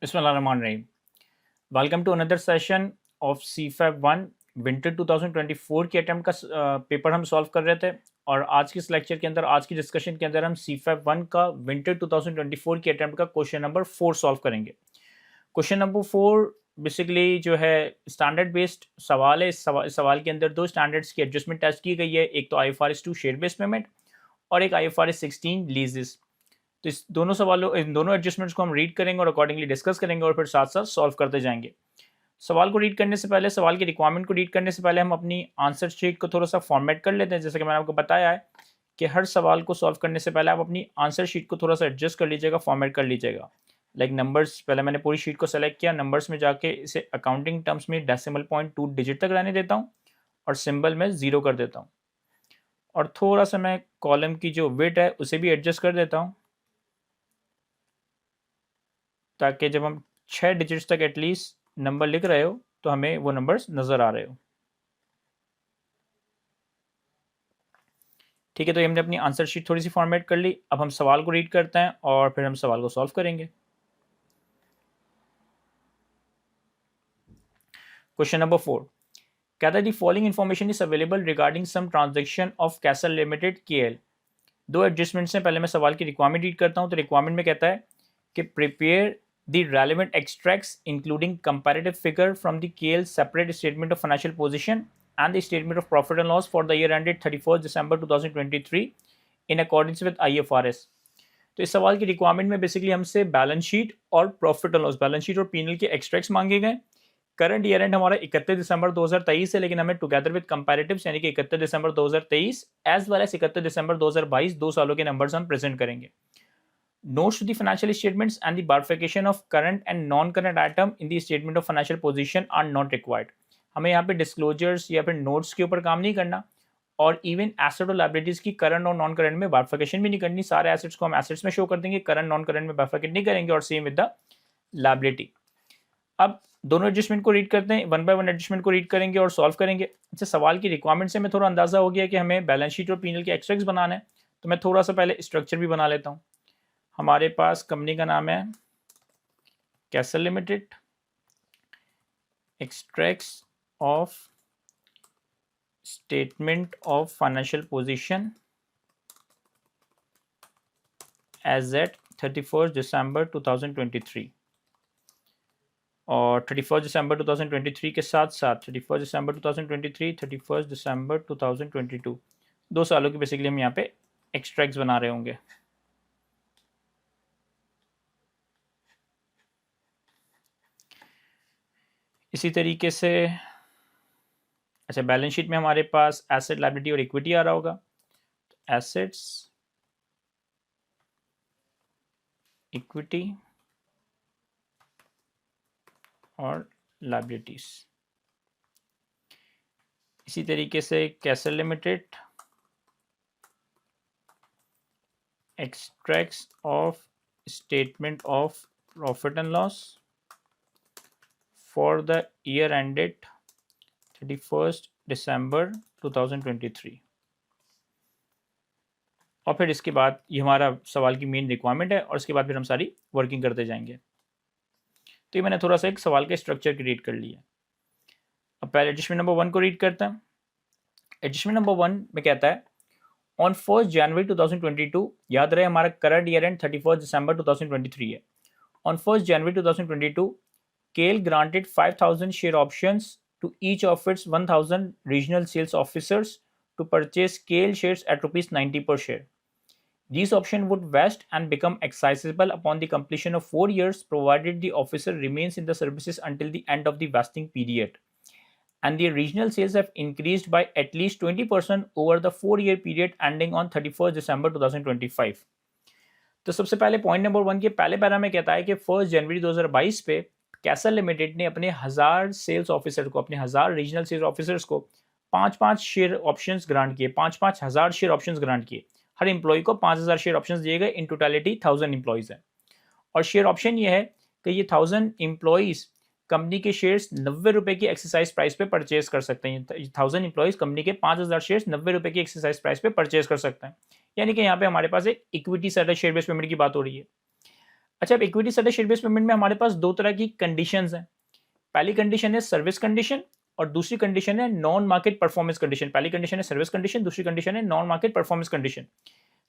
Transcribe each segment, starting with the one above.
बिस्मिल्लाहिर्रहमानिर्रहीम। Welcome to another session of CFAB 1 winter 2024 के attempt का पेपर हम सॉल्व कर रहे थे। और आज के इस लेक्चर के अंदर, आज की डिस्कशन के अंदर हम CFAB 1 का विंटर 2024 के अटैम्प्ट का क्वेश्चन नंबर 4 सॉल्व करेंगे। क्वेश्चन नंबर 4 बेसिकली जो है स्टैंडर्ड बेस्ड सवाल है। इस सवाल के अंदर दो स्टैंडर्ड्स की एडजस्टमेंट टेस्ट की गई है, एक तो IFRS 2 शेयर बेस्ड पेमेंट और एक IFRS 16 लीजेस। तो इस दोनों सवालों, इन दोनों एडजस्टमेंट्स को हम रीड करेंगे और अकॉर्डिंगली डिस्कस करेंगे और फिर साथ साथ सॉल्व करते जाएंगे। सवाल को रीड करने से पहले, सवाल की रिक्वायरमेंट को रीड करने से पहले हम अपनी आंसर शीट को थोड़ा सा फॉर्मेट कर लेते हैं। जैसे कि मैंने आपको बताया है कि हर सवाल को सॉल्व करने से पहले आप अपनी आंसर शीट को थोड़ा सा एडजस्ट कर लीजिएगा, फॉर्मेट कर लीजिएगा। लाइक नंबर्स, पहले मैंने पूरी शीट को सेलेक्ट किया, नंबर्स में जाके इसे अकाउंटिंग टर्म्स में डेसिमल पॉइंट 2 डिजिट तक रहने देता हूँ और सिंबल में 0 कर देता हूँ। और थोड़ा सा मैं कॉलम की जो विड्थ है उसे भी एडजस्ट कर देता हूँ, ताकि जब हम 6 डिजिट्स तक एटलीस्ट नंबर लिख रहे हो तो हमें वो नंबर्स नज़र आ रहे हो। ठीक है, तो ये हमने अपनी आंसर शीट थोड़ी सी फॉर्मेट कर ली। अब हम सवाल को रीड करते हैं और फिर हम सवाल को सॉल्व करेंगे। क्वेश्चन नंबर 4 कहता है the following information is available regarding some transaction of Castle Limited KL। दो एडजस्टमेंट्स हैं। पहले मैं सवाल की रिक्वायरमेंट रीड करता हूँ। तो रिक्वायरमेंट में कहता है कि prepare the relevant extracts including comparative figure from the KL separate statement of financial position and the statement of profit and loss for the year ended 31st December 2023 in accordance with IFRS। तो इस सवाल की requirement में basically हमसे balance sheet और profit and loss, balance sheet और P&L के extracts मांगे गए। करंट ईयर एंड हमारा 31 दिसंबर 2023 है, लेकिन हमें टुगेदर विद कंपैरेटिव्स यानी कि 31 दिसंबर 2023 एज वेल एज 31 दिसंबर 2022 दो सालों के नंबर्स हम प्रेजेंट करेंगे। Notes to the financial statements and the bifurcation of current and non-current item in the statement of financial position are not required। हमें यहाँ पे डिस्क्लोजर्स या फिर नोट्स के ऊपर काम नहीं करना और इवन एसेट और लाइबिलिटीज की करंट और नॉन करंट में बाइफर्केशन भी नहीं करनी। सारे एसेट्स को हम एसेट्स में शो कर देंगे, करंट नॉन करंट में बाइफर्केट नहीं करेंगे और सेम विद द लाइबिलिटी। अब दोनों एडजस्टमेंट को रीड करते हैं, वन बाय वन एडजस्टमेंट को रीड करेंगे और सॉल्व करेंगे। अच्छा, सवाल की रिक्वायरमेंट से हमें थोड़ा अंदाजा हो गया कि हमें बैलेंस शीट और P&L के एक्सट्रैक्ट्स बनाना है। तो मैं थोड़ा सा पहले स्ट्रक्चर भी बना लेता हूँ। हमारे पास कंपनी का नाम है Castle Limited, extracts of statement of financial position as at 31 December 2023 और 31 दिसंबर 2023 के साथ साथ 31 दिसंबर 2023, 31 दिसंबर 2022 दो सालों की बेसिकली हम यहाँ पे एक्सट्रैक्ट्स बना रहे होंगे। इसी तरीके से अच्छा, बैलेंस शीट में हमारे पास एसेट, लायबिलिटी और इक्विटी आ रहा होगा। एसेट्स, इक्विटी और लायबिलिटीज। इसी तरीके से castle Limited, extracts of statement of profit and loss for the year ended 31 December 2023। और फिर इसके बाद ये हमारा सवाल की मेन रिक्वायरमेंट है और इसके बाद फिर हम सारी वर्किंग करते जाएंगे। तो ये मैंने थोड़ा सा एक सवाल के स्ट्रक्चर की रीड कर लिया। अब पहले एडजस्टमेंट नंबर 1 को रीड करते हैं। एडजस्टमेंट नंबर 1 में कहता है ऑन 1 जनवरी 2022, याद रहे हमारा करंट ईयर एंड 31 दिसंबर 2023 है। On 1 January 2022 KL granted 5,000 share options to each of its 1,000 regional sales officers to purchase KL shares at rupees 90 per share. These options would vest and become exercisable upon the completion of 4 years, provided the officer remains in the services until the end of the vesting period. And the regional sales have increased by at least 20% over the 4-year period ending on 31st December 2025. तो सबसे पहले point number 1 के पहले para में कहता है कि 1 जनवरी 2022 पे कैसल लिमिटेड ने अपने 1000 सेल्स ऑफिसर को, अपने 1000 रीजनल सेल्स ऑफिसर्स को 5-5 शेयर ऑप्शंस ग्रांट किए, 5-5 हज़ार शेयर ऑप्शंस ग्रांट किए। हर एम्प्लॉय को 5000 शेयर ऑप्शंस दिए गए। इन टोटलिटी 1000 एम्प्लॉयज़ हैं और शेयर ऑप्शन ये है कि ये 1000 एम्प्लॉयज़ कंपनी के शेयर्स 90 रुपये की एक्सरसाइज प्राइस पे परचेज कर सकते हैं। 1000 एम्प्लॉयज़ कंपनी के 5000 शेयर्स 90 रुपये की एक्सरसाइज प्राइस पे परचेज कर सकते हैं। यानी कि यहाँ पे हमारे पास एक equity settle share based payment की बात हो रही है। अच्छा, अब equity settle share based payment में हमारे पास दो तरह की कंडीशंस हैं। पहली कंडीशन है सर्विस कंडीशन और दूसरी कंडीशन है नॉन मार्केट परफॉर्मेंस कंडीशन। पहली कंडीशन है सर्विस कंडीशन, दूसरी कंडीशन है non market performance condition.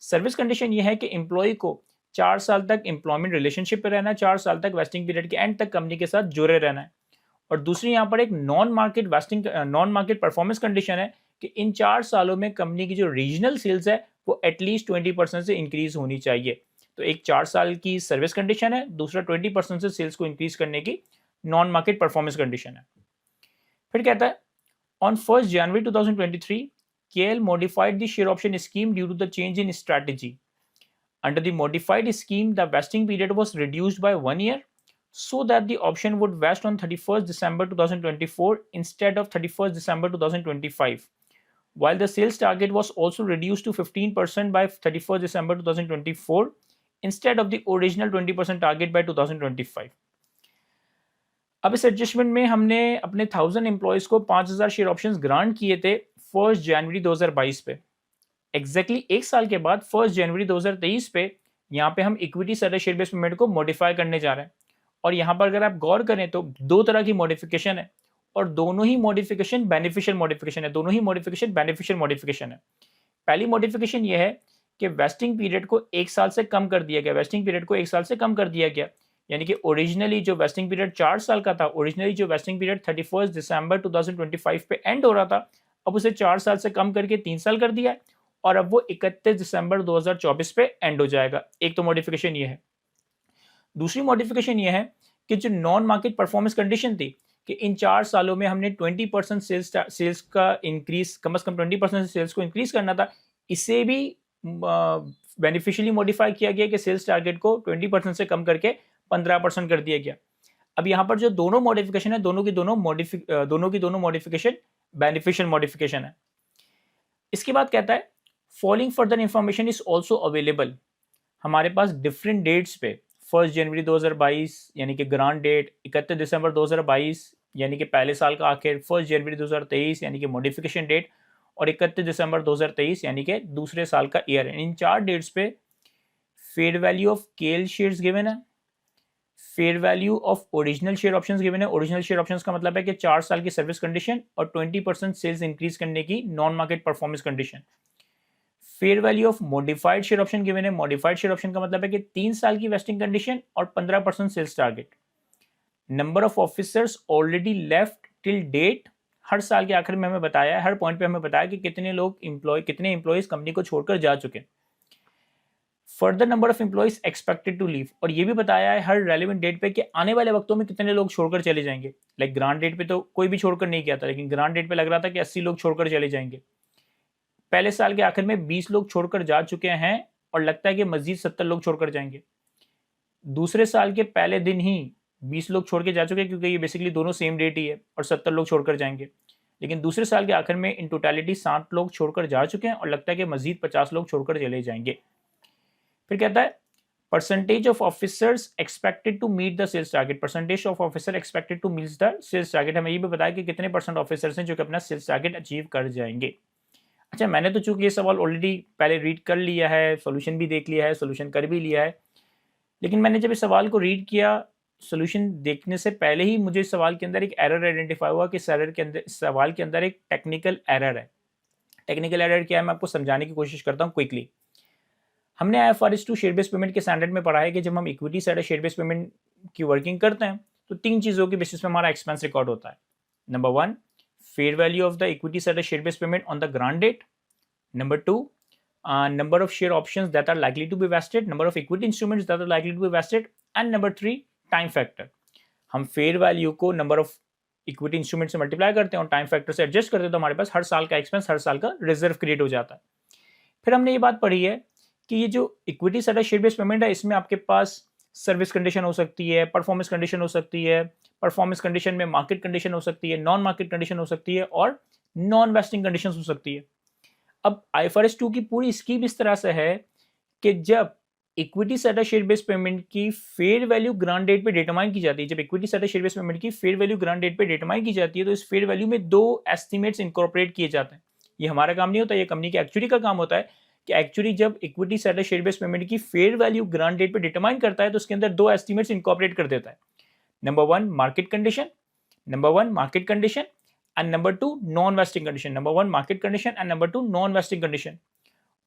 Service condition ये है कि एम्प्लॉय को 4 साल तक एम्प्लॉयमेंट रिलेशनशिप पे रहना है, 4 साल तक वेस्टिंग पीरियड के एंड तक कंपनी के साथ जुड़े रहना है। और दूसरी यहाँ पर एक नॉन मार्केट परफॉर्मेंस कंडीशन है कि इन 4 सालों में कंपनी की जो रीजनल सेल्स है वो एटलीस्ट 20% से इंक्रीज होनी चाहिए। तो एक 4 साल की सर्विस कंडीशन है, दूसरा 20% से सेल्स को इंक्रीज करने की नॉन मार्केट परफॉर्मेंस कंडीशन है। फिर कहता है on 1st January 2023 KL modified the share option scheme due to the change in strategy. Under the modified scheme, the vesting period was reduced by 1 year so that the option would vest on 31st December 2024 instead of 31st December 2025. While the sales target was also reduced to 15% by 31st December 2024 instead of the original 20% target by 2025. अब इस adjustment में हमने अपने 1000 employees को 5000 share options grant किए थे 1 जनवरी 2022 पे। Exactly एक साल के बाद 1 जनवरी 2023 पे यहाँ पे हम equity settle share based payment को मॉडिफाई करने जा रहे हैं। और यहाँ पर अगर आप गौर करें तो दो तरह की मॉडिफिकेशन है और दोनों ही मॉडिफिकेशन बेनिफिशियल मॉडिफिकेशन है। दोनों ही मॉडिफिकेशन बेनिफिशियल मॉडिफिकेशन है। पहली मॉडिफिकेशन ये है कि वेस्टिंग पीरियड को एक साल से कम कर दिया गया। वेस्टिंग पीरियड को एक साल से कम कर दिया गया, यानी कि ओरिजिनली जो वेस्टिंग पीरियड 4 साल का था, ओरिजिनली जो वेस्टिंग पीरियड 31 दिसंबर 2025 पे एंड हो रहा था, अब उसे 4 साल से कम करके 3 साल कर दिया है और अब वो 31 दिसंबर 2024 पे एंड हो जाएगा। एक तो मॉडिफिकेशन ये है। दूसरी मॉडिफिकेशन ये है कि जो नॉन मार्केट परफॉर्मेंस कंडीशन थी कि इन 4 सालों में हमने 20% सेल्स का इंक्रीज, कम से कम 20% सेल्स को इंक्रीज करना था, इसे भी बेनिफिशियली मॉडिफाई किया गया कि सेल्स टारगेट को 20% से कम करके 15% कर दिया गया। अब यहाँ पर जो दोनों मॉडिफिकेशन है, दोनों की दोनों मॉडिफिकेशन बेनिफिशियल मॉडिफिकेशन है। इसके बाद कहता है following further information is also available. हमारे पास डिफरेंट डेट्स पे 1 जनवरी 2022 यानी कि ग्रांट डेट, 31 दिसंबर 2022 यानी कि पहले साल का आखिर, 1 जनवरी 2023 यानी कि मॉडिफिकेशन डेट और 31 दिसंबर 2023 यानी कि दूसरे साल का ईयर है। इन 4 डेट्स पे fair value of KL shares given है, fair value of original share options given है। ओरिजिनल शेयर ऑप्शंस का मतलब है कि 4 साल की सर्विस कंडीशन और 20% सेल्स इंक्रीज करने की non market performance condition. Fair value of modified share option given है। मॉडिफाइड शेयर ऑप्शन का मतलब है कि 3 साल की वेस्टिंग कंडीशन और 15% sales target. Number of officers already left till date, हर साल के आखिर में हमें बताया है, हर पॉइंट पे हमें बताया कि कितने एम्प्लॉयज कंपनी को छोड़कर जा चुके हैं। Further number of employees expected to leave, और ये भी बताया है हर रेलिवेंट डेट पे कि आने वाले वक्तों में कितने लोग छोड़कर चले जाएंगे। लाइक ग्रांट डेट पे तो कोई भी छोड़कर नहीं गया था, लेकिन ग्रांट डेट पे लग रहा था कि 80 लोग छोड़कर चले जाएंगे। पहले साल के आखिर में 20 लोग छोड़कर जा चुके हैं और लगता है कि मजीद 70 लोग छोड़कर जाएंगे। दूसरे साल के पहले दिन ही 20 लोग छोड़ के जा चुके हैं, क्योंकि ये बेसिकली दोनों सेम डेट ही है, और 70 लोग छोड़कर जाएंगे। लेकिन दूसरे साल के आखिर में इन टोटलिटी 7 लोग छोड़कर जा चुके हैं और लगता है कि मजीद 50 लोग छोड़कर चले जाएंगे। फिर कहता है percentage of officers expected to meet the sales target. Percentage of officer expected to meet the sales target, हमें ये भी बताया कि कितने परसेंट ऑफिसर्स हैं जो कि अपना सेल्स टारगेट अचीव कर जाएंगे। अच्छा, मैंने तो चूंकि ये सवाल ऑलरेडी पहले रीड कर लिया है, सॉल्यूशन भी देख लिया है, सॉल्यूशन कर भी लिया है, लेकिन मैंने जब इस सवाल को रीड किया, सॉल्यूशन देखने से पहले ही मुझे इस सवाल के अंदर एक एरर आइडेंटिफाई हुआ कि सवाल के अंदर एक टेक्निकल एरर है। टेक्निकल एरर क्या है, मैं आपको समझाने की कोशिश करता हूँ क्विकली। हमने IFRS 2 शेयर बेस्ड पेमेंट के स्टैंडर्ड में पढ़ा है कि जब हम equity side share based payment की वर्किंग करते हैं तो 3 चीज़ों के बेसिस पे हमारा एक्सपेंस रिकॉर्ड होता है। Number 1, fair value of the equity side share based payment on the grant date. Number 2, number of share options that are likely to be vested, number of equity instruments that are likely to be vested, and number 3, time factor। हम fair value को number of equity instrument से multiply करते हैं और time factor से adjust करते हैं, तो हमारे पास हर साल का एक्सपेंस, हर साल का रिजर्व क्रिएट हो जाता है। फिर हमने ये बात पढ़ी है कि ये जो equity side share based payment है, इसमें आपके पास सर्विस कंडीशन हो सकती है, परफॉर्मेंस कंडीशन हो सकती है, परफॉर्मेंस कंडीशन में मार्केट कंडीशन हो सकती है, नॉन मार्केट कंडीशन हो सकती है और नॉन वेस्टिंग कंडीशन हो सकती है। अब IFRS 2 की पूरी स्कीम इस तरह से है कि जब equity settle share based payment की फेयर वैल्यू ग्रांट डेट पे डिटरमाइन की जाती है, जब equity settle share based payment की फेयर वैल्यू ग्रांट डेट पे डिटरमाइन की जाती है, तो इस फेयर वैल्यू में 2 एस्टिमेट्स इनकॉर्पोरेट किए जाते हैं। ये हमारा काम नहीं होता, ये कंपनी के एक्चुअली का काम होता है कि एक्चुअली जब equity settle share based payment की फेयर वैल्यू ग्रांट डेट पे डिटरमाइन करता है तो उसके अंदर दो एस्टिमेट्स इनकॉर्पोरेट कर देता है। Number one market condition and number two non wasting condition. Number one market condition and number two non wasting condition.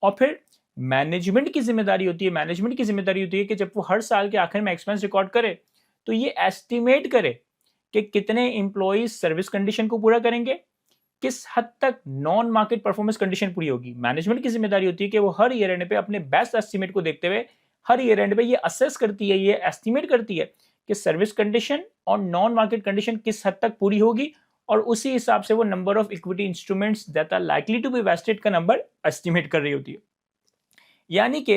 और फिर मैनेजमेंट की जिम्मेदारी होती है कि जब वो हर साल के आखिर में एक्सपेंस रिकॉर्ड करे तो ये एस्टिमेट करे कि कितने एम्प्लॉइज सर्विस कंडीशन को पूरा करेंगे, किस हद तक नॉन मार्केट परफॉर्मेंस कंडीशन पूरी होगी। मैनेजमेंट की जिम्मेदारी होती है कि वो हर ईयर एंड पे अपने बेस्ट एस्टिमेट को देखते हुए हर ईयर एंड पे ये असेस करती है, ये एस्टिमेट करती है कि सर्विस कंडीशन और नॉन मार्केट कंडीशन किस हद तक पूरी होगी, और उसी हिसाब से वो number of equity instruments that are likely to be vested का नंबर एस्टिमेट कर रही होती है। यानी कि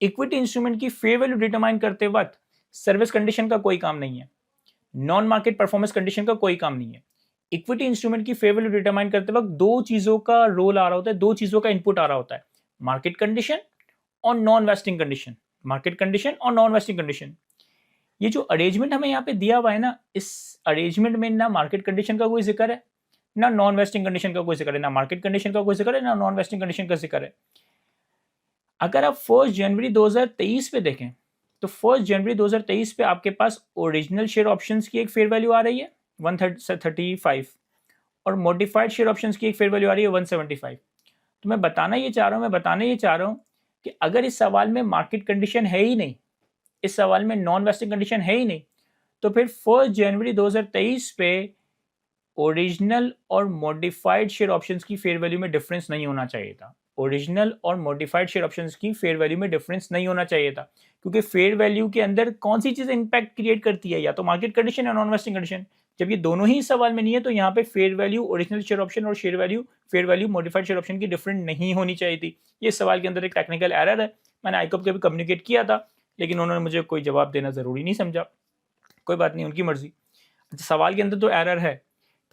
इक्विटी इंस्ट्रूमेंट की फेयर वैल्यू डिटरमाइन करते वक्त सर्विस कंडीशन का कोई काम नहीं है, नॉन मार्केट परफॉर्मेंस कंडीशन का कोई काम नहीं है। इक्विटी इंस्ट्रूमेंट की फेयर वैल्यू डिटरमाइन करते वक्त दो चीजों का रोल आ रहा होता है, दो चीजों का इनपुट आ रहा होता है, मार्केट कंडीशन और non wasting condition. Market condition और नॉन वेस्टिंग कंडीशन, ये जो अरेंजमेंट हमें यहाँ पे दिया हुआ है ना, इस अरेंजमेंट में ना मार्केट कंडीशन का कोई जिक्र है, ना नॉन वेस्टिंग कंडीशन का कोई जिक्र है, ना मार्केट कंडीशन का कोई जिक्र है, ना नॉन वेस्टिंग कंडीशन का जिक्र है। अगर आप 1 जनवरी 2023 पे देखें तो 1 जनवरी 2023 पे आपके पास ओरिजिनल शेयर ऑप्शंस की एक फेयर वैल्यू आ रही है 135 और मॉडिफाइड शेयर ऑप्शंस की एक फेयर वैल्यू आ रही है 175। तो मैं बताना ये चाह रहा हूँ कि अगर इस सवाल में मार्केट कंडीशन है ही नहीं, इस सवाल में नॉन वेस्टिंग कंडीशन है ही नहीं, तो फिर 1 जनवरी 2023 पे ओरिजिनल और मॉडिफाइड शेयर ऑप्शंस की फेयर वैल्यू में डिफरेंस नहीं होना चाहिए था। ओरिजिनल और मॉडिफाइड शेयर ऑप्शंस की फेयर वैल्यू में डिफरेंस नहीं होना चाहिए था, क्योंकि फेयर वैल्यू के अंदर कौन सी चीज इंपैक्ट क्रिएट करती है, या तो मार्केट कंडीशन या नॉन वेस्टिंग कंडीशन। जब ये दोनों ही सवाल में नहीं है तो यहाँ पे fair value original share option और fair value modified share option की डिफरेंट नहीं होनी चाहिए थी। ये सवाल के अंदर एक टेक्निकल एरर है, मैंने आईकॉप के भी कम्युनिकेट किया था, लेकिन उन्होंने मुझे कोई जवाब देना जरूरी नहीं समझा। कोई बात नहीं, उनकी मर्जी। सवाल के अंदर तो एरर है।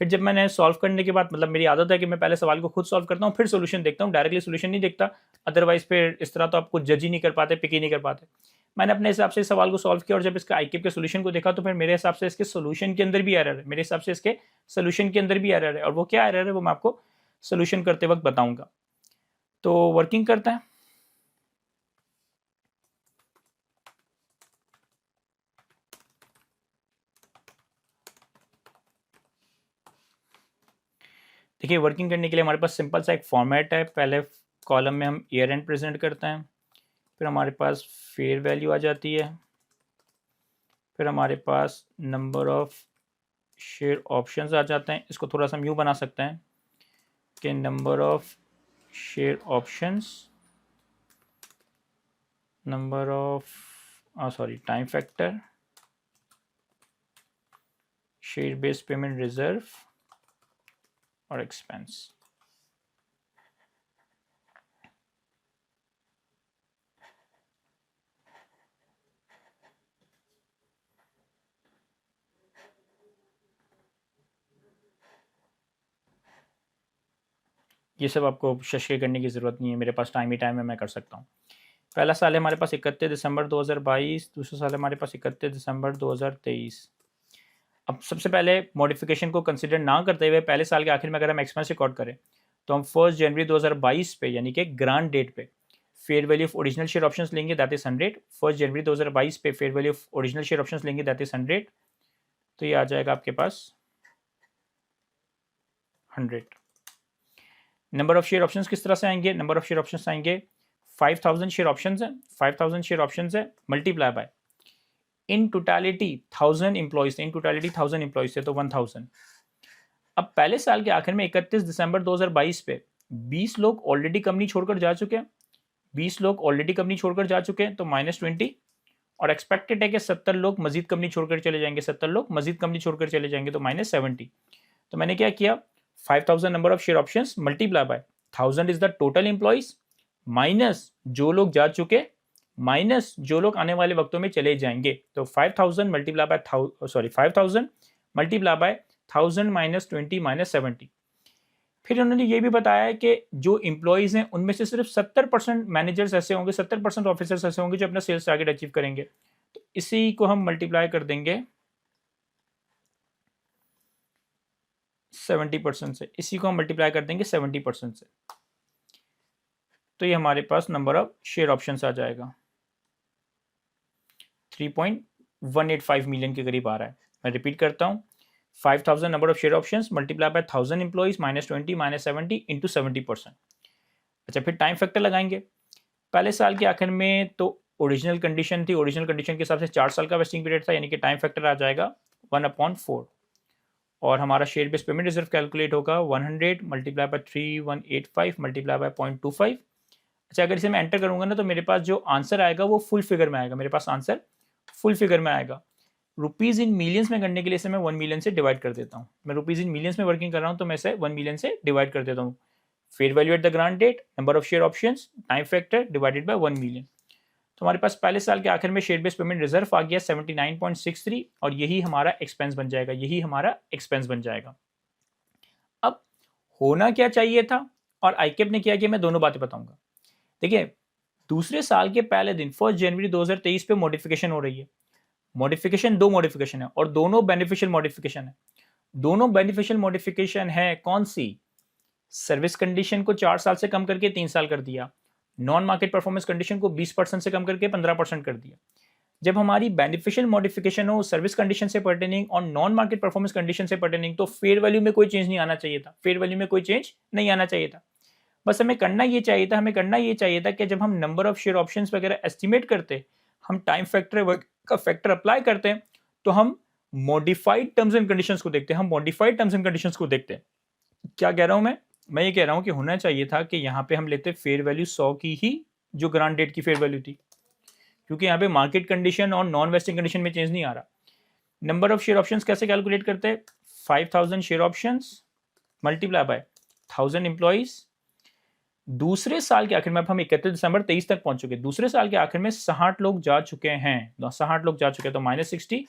फिर जब मैंने सॉल्व करने के बाद, मतलब मेरी आदत है कि मैं पहले सवाल को खुद सॉल्व करता हूँ फिर सोल्यूशन देखता हूँ, डायरेक्टली सोल्यूशन नहीं देखता, अदरवाइज फिर इस तरह तो आप कुछ जज ही नहीं कर पाते, पिक ही नहीं कर पाते। मैंने अपने हिसाब से सवाल को सॉल्व किया और जब इसका आईक्यूब के सोल्यूशन को देखा तो फिर मेरे हिसाब से इसके सोल्यूशन के अंदर भी एरर है, मेरे हिसाब से इसके सोल्यूशन के अंदर भी एरर है, और वो क्या एरर है वो मैं आपको सोल्यूशन करते वक्त बताऊंगा। तो वर्किंग करता है। देखिए, वर्किंग करने के लिए हमारे पास सिंपल सा एक फॉर्मेट है। पहले कॉलम में हम ईयर एंड प्रेजेंट करते हैं, फिर हमारे पास फेयर वैल्यू आ जाती है, फिर हमारे पास नंबर ऑफ शेयर ऑप्शंस आ जाते हैं। इसको थोड़ा सा हम यूँ बना सकते हैं कि number of share options, number of time factor, share based payment reserve और एक्सपेंस। ये सब आपको शशके करने की ज़रूरत नहीं है, मेरे पास टाइम ही टाइम है, मैं कर सकता हूँ। पहला साल है हमारे पास 31 दिसंबर 2022, दूसरा साल है हमारे पास 31 दिसंबर 2023। अब सबसे पहले मॉडिफिकेशन को कंसिडर ना करते हुए पहले साल के आखिर में अगर हम एक्सपेंस रिकॉर्ड करें तो हम 1 जनवरी 2022 पे, यानी कि ग्रांट डेट पे, fair value of original share options लेंगे, दैट इज 100। 1 जनवरी 2022 पे fair value of original share options लेंगे, दैट इज 100। तो ये आ जाएगा आपके पास 100। नंबर ऑफ शेयर ऑप्शंस किस तरह से आएंगे? नंबर ऑफ शेयर ऑप्शंस आएंगे 5000 शेयर ऑप्शंस है, 5000 शेयर ऑप्शंस है multiply by in totality 1000 employees थे, इन टोटलिटी 1000 एम्प्लॉइज थे तो 1000। अब पहले साल के आखिर में 31 दिसंबर 2022 पे 20 लोग ऑलरेडी कंपनी छोड़कर जा चुके हैं, 20 लोग ऑलरेडी कंपनी छोड़कर जा चुके हैं तो -20, और एक्सपेक्टेड है कि 70 लोग मजीद कंपनी छोड़कर चले जाएंगे, 70 लोग मजीद कंपनी छोड़कर चले जाएंगे तो -70। तो मैंने क्या किया, 5000 number of share options multiply by 1000 is the total employees, minus जो लोग जा चुके, माइनस जो लोग आने वाले वक्तों में चले जाएंगे। तो 5000 मल्टीप्लाई बाय 5000 मल्टीप्लाई बाय 1000 -20 -70। फिर उन्होंने ये भी बताया कि जो एम्प्लॉइज हैं उनमें से सिर्फ 70% मैनेजर्स ऐसे होंगे, 70% ऑफिसर्स ऐसे होंगे जो अपना सेल्स टारगेट अचीव करेंगे। तो इसी को हम मल्टीप्लाई कर देंगे 70% से, इसी को हम मल्टीप्लाई कर देंगे 70% से। तो ये हमारे पास नंबर ऑफ शेयर ऑप्शंस आ जाएगा 3.185 मिलियन के करीब आ रहा है। मैं रिपीट करता हूँ, 5000 number of share options multiply by 1000 employees -20 -70 into 70%। अच्छा, फिर टाइम फैक्टर लगाएंगे। पहले साल के आखिर में तो ओरिजिनल कंडीशन थी, ओरिजिनल कंडीशन के हिसाब से 4 साल का वेस्टिंग पीरियड था, यानी कि टाइम फैक्टर आ जाएगा 1/4 और हमारा share based payment reserve calculate होगा 100 मल्टीप्लाई बाय 3185 मल्टीप्लाई बाय 0.25। अच्छा, अगर इसे मैं एंटर करूंगा ना तो मेरे पास जो आंसर आएगा वो फुल फिगर में आएगा, मेरे पास आंसर फुल फिगर में आएगा। रुपीज़ इन मिलियंस में करने के लिए इसे मैं 1 मिलियन से डिवाइड कर देता हूँ। मैं रुपीज़ इन मिलियंस में वर्किंग कर रहा हूँ तो मैं इसे 1 मिलियन से डिवाइड कर देता हूँ। Fair value at the grant date, number of share options, time factor divided by 1 million. तो हमारे पास पहले साल के आखिर में शेयर बेस्ड पेमेंट रिजर्व आ गया 79.63 और यही हमारा एक्सपेंस बन जाएगा, यही हमारा एक्सपेंस बन जाएगा। अब होना क्या चाहिए था और आईकेप ने क्या किया, मैं दोनों बातें बताऊंगा। देखिए, दूसरे साल के पहले दिन 1 जनवरी 2023 पे मॉडिफिकेशन हो रही है। मॉडिफिकेशन, दो मॉडिफिकेशन है और दोनों बेनिफिशियल मॉडिफिकेशन है। दोनों बेनिफिशियल मॉडिफिकेशन है कौन सी? सर्विस कंडीशन को 4 साल से कम करके 3 साल कर दिया, नॉन मार्केट परफॉर्मेंस कंडीशन को 20% से कम करके 15% कर दिया। जब हमारी बेनिफिशियल मॉडिफिकेशन हो सर्विस कंडीशन से पर्टेनिंग और नॉन मार्केट परफॉर्मेंस कंडीशन से पर्टेनिंग, तो फेयर वैल्यू में कोई चेंज नहीं आना चाहिए था, फेयर वैल्यू में कोई चेंज नहीं आना चाहिए था। बस हमें करना ये चाहिए था कि जब हम नंबर ऑफ शेयर ऑप्शंस वगैरह एस्टिमेट करते, हम टाइम फैक्टर का फैक्टर अप्लाई करते हैं, तो हम मॉडिफाइड टर्म्स एंड कंडीशंस को देखते हैं, हम मॉडिफाइड टर्म्स एंड कंडीशंस को देखते हैं। क्या कह रहा हूं मैं ये कह रहा हूं कि होना चाहिए था कि यहाँ पे हम लेते फेयर वैल्यू 100 की ही, जो ग्रांट डेट की फेयर वैल्यू थी, क्योंकि यहाँ पे मार्केट कंडीशन और नॉन वेस्टिंग कंडीशन में चेंज नहीं आ रहा। नंबर ऑफ शेयर ऑप्शंस कैसे कैलकुलेट करते हैं? 5000 share options multiply by 1000 employees. दूसरे साल के आखिर में, अब हम 31 दिसंबर 23 तक पहुंच चुके, दूसरे साल के आखिर में 60 लोग जा चुके हैं, 60 लोग जा चुके हैं तो -60,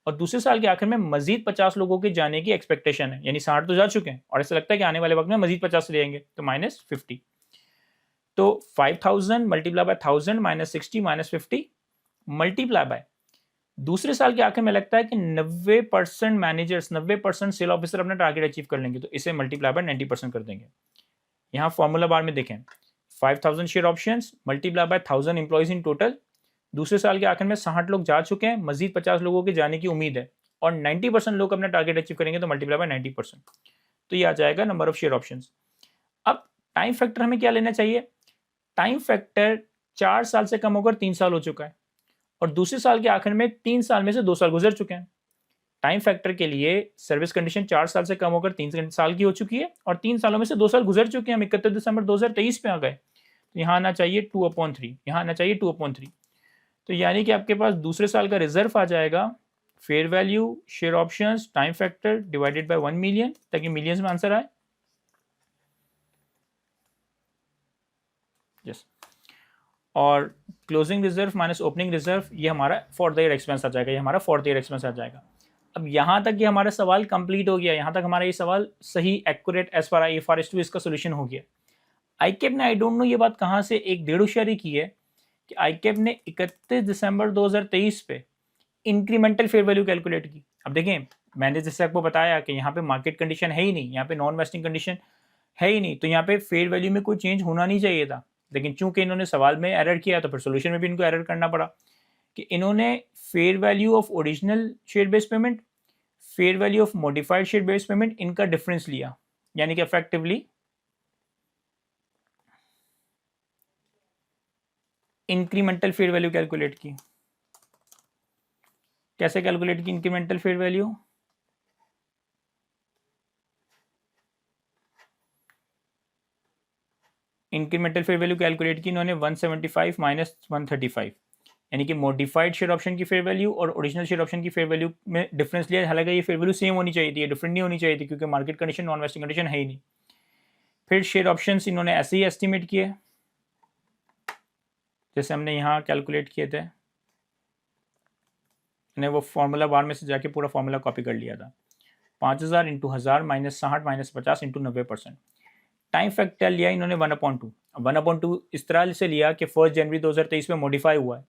और दूसरे साल के आखिर में मजीद 50 लोगों के जाने की एक्सपेक्टेशन है, यानी 60 तो जा चुके हैं और ऐसा लगता है कि आने वाले वक्त में मजीद 50 ले जाएंगे, तो -50। तो 5000 मल्टीप्लाई बाय 1000 -60 -50 मल्टीप्लाई बाय, दूसरे साल के आखिर में लगता है कि 90% मैनेजर्स, 90% सेल ऑफिसर अपना टारगेट अचीव कर लेंगे, तो इसे मल्टीप्लाई बाय 90% कर देंगे। यहाँ फॉर्मूला बार में देखें, 5000 share options multiply by 1000 employees in total. दूसरे साल के आखिर में 60 लोग जा चुके हैं, मजीद 50 लोगों के जाने की उम्मीद है और 90% लोग अपना टारगेट अचीव करेंगे, तो मल्टीप्लाई बाय 90%, तो ये आ जाएगा नंबर ऑफ शेयर ऑप्शंस। अब टाइम फैक्टर हमें क्या लेना चाहिए? टाइम फैक्टर 4 साल से कम होकर 3 साल हो चुका है और दूसरे साल के आखिर में 3 साल में से 2 साल गुजर चुके हैं। टाइम फैक्टर के लिए सर्विस कंडीशन 4 साल से कम होकर 3 साल की हो चुकी है और 3 सालों में से 2 साल गुजर चुके हैं, हम 31 दिसंबर 2023 पे आ गए, तो यहाँ आना चाहिए 2/3, यहाँ आना चाहिए 2/3। तो यानी कि आपके पास दूसरे साल का रिजर्व आ जाएगा fair value, share options, time factor divided by 1 million, ताकि मिलियंस में आंसर आए। यस, और closing reserve minus opening reserve, ये हमारा फॉर द ईयर एक्सपेंस आ जाएगा, ये हमारा फॉर द ईयर एक्सपेंस आ जाएगा। अब यहाँ तक ये हमारा सवाल कंप्लीट हो गया, यहाँ तक हमारा ये सवाल सही एक्यूरेट एज फार IFRS 2 इसका सोल्यूशन हो गया। आईकेप ने, आई डोंट नो ये बात कहाँ से एक डेढ़ होशियारी की है कि आईकेप ने 31 दिसंबर 2023 पे इंक्रीमेंटल फेयर वैल्यू कैलकुलेट की। अब देखें, मैंने जैसे आपको बताया कि यहाँ पे मार्केट कंडीशन है ही नहीं, यहाँ पे नॉन वेस्टिंग कंडीशन है ही नहीं, तो यहाँ पे फेयर वैल्यू में कोई चेंज होना नहीं चाहिए था, लेकिन चूंकि इन्होंने सवाल में एरर किया तो फिर सोल्यूशन में भी इनको एरर करना पड़ा कि इन्होंने fair value of original share based payment, fair value of modified share based payment, इनका डिफरेंस लिया, यानी कि effectively incremental fair value calculate की। कैसे कैलकुलेट की incremental fair value? Incremental fair value calculate की इन्होंने 175 माइनस 135, यानी कि मॉडिफाइड शेयर ऑप्शन की फेयर वैल्यू और ओरिजिनल शेयर ऑप्शन की फेयर वैल्यू में डिफरेंस लिया। हालांकि ये फेयर वैल्यू सेम होनी चाहिए थी, ये डिफरेंट नहीं होनी चाहिए थी, क्योंकि market condition non wasting condition है ही नहीं। फिर शेयर ऑप्शंस इन्होंने ऐसे ही एस्टिमेट किए जैसे हमने यहाँ कैलकुलेट किए थे, मैंने वो फॉर्मूला बार में से जाके पूरा फॉर्मूला कॉपी कर लिया था। 5000 into 1000 minus 60 minus 50 into 90%। Time factor लिया इन्होंने 1/2। 1/2 इस तरह से लिया कि 1 जनवरी 2023 में मॉडिफाई हुआ है।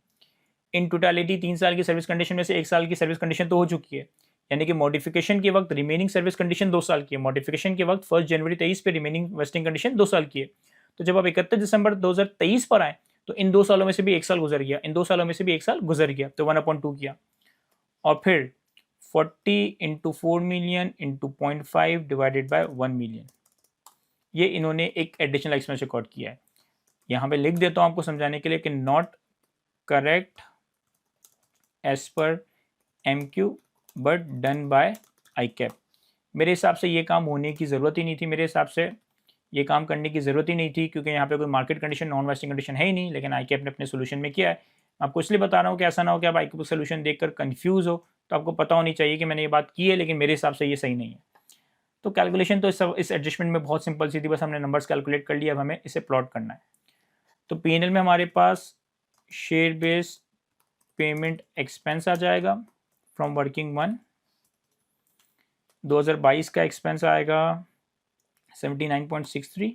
इन टोटलिटी 3 साल की सर्विस कंडीशन में से 1 साल की सर्विस कंडीशन तो हो चुकी है, यानी कि मॉडिफिकेशन के वक्त रिमेनिंग सर्विस कंडीशन 2 साल की है। मॉडिफिकेशन के वक्त 1 जनवरी 23 पे रिमेनिंग वेस्टिंग कंडीशन 2 साल की है, तो जब आप 31 दिसंबर 2023 पर आए तो इन 2 सालों में से भी 1 साल गुजर गया, इन 2 सालों में से भी 1 साल गुजर गया, तो 1/2 किया और फिर 40 into 4 million into 0.5 divided by 1 million, ये इन्होंने एक एडिशनल एक्सपेंस रिकॉर्ड किया है। यहाँ पे लिख देता हूँ आपको समझाने के लिए कि not correct as per MQ but done by ICAP। मेरे हिसाब से ये काम होने की ज़रूरत ही नहीं थी, मेरे हिसाब से ये काम करने की ज़रूरत ही नहीं थी, क्योंकि यहाँ पे कोई market condition, non wasting condition है ही नहीं, लेकिन ICAP ने अपने सोल्यूशन में किया है। आपको इसलिए बता रहा हूँ कि ऐसा ना हो कि आप ICAP सोल्यूशन देखकर कंफ्यूज हो, तो आपको पता होनी चाहिए कि मैंने ये बात की है, लेकिन मेरे हिसाब से ये सही नहीं है। तो कैलकुलेशन तो इस एडजस्टमेंट में बहुत सिंपल सी थी, बस हमने नंबर्स कैलकुलेट कर लिया, अब हमें इसे प्लॉट करना है। तो P&L में हमारे पास शेयर बेस्ड पेमेंट एक्सपेंस आ जाएगा फ्रॉम वर्किंग 1, 2022 का एक्सपेंस आएगा 79.63।